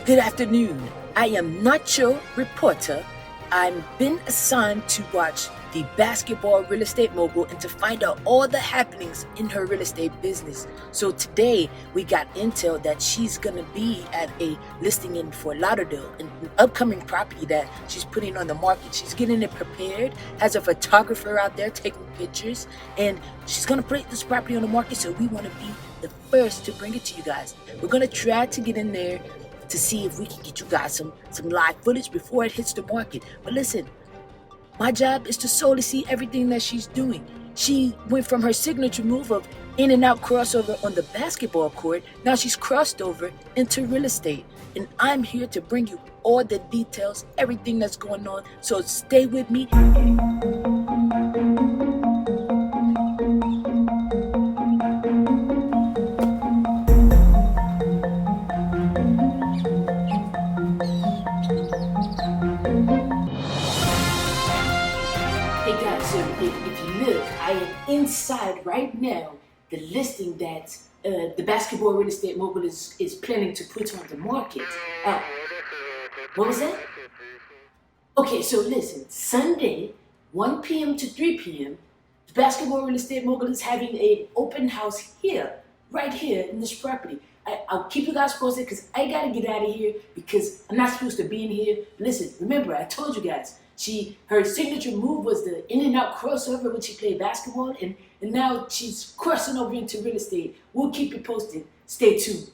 Good afternoon. I am Nacho Reporter. I've been assigned to watch the Basketball Real Estate Mogul and to find out all the happenings in her real estate business. So today we got intel that she's gonna be at a listing in Fort Lauderdale, an upcoming property that she's putting on the market. She's getting it prepared, has a photographer out there taking pictures, and she's gonna put this property on the market. So we want to be the first to bring it to you guys. We're gonna try to get in there to see if we can get you guys some live footage before it hits the market. But listen, my job is to solely see everything that she's doing. She went from her signature move of in and out crossover on the basketball court. Now she's crossed over into real estate. And I'm here to bring you all the details, everything that's going on. So stay with me. Hey guys, so if you look, I am inside right now the listing that the Basketball Real Estate Mogul is planning to put on the market. What was that? Okay, so listen, Sunday, 1 p.m. to 3 p.m., the Basketball Real Estate Mogul is having an open house here, right here in this property. I'll keep you guys posted because I gotta get out of here because I'm not supposed to be in here. Listen, remember, I told you guys, her signature move was the in and out crossover when she played basketball, and now she's crossing over into real estate. We'll keep you posted. Stay tuned.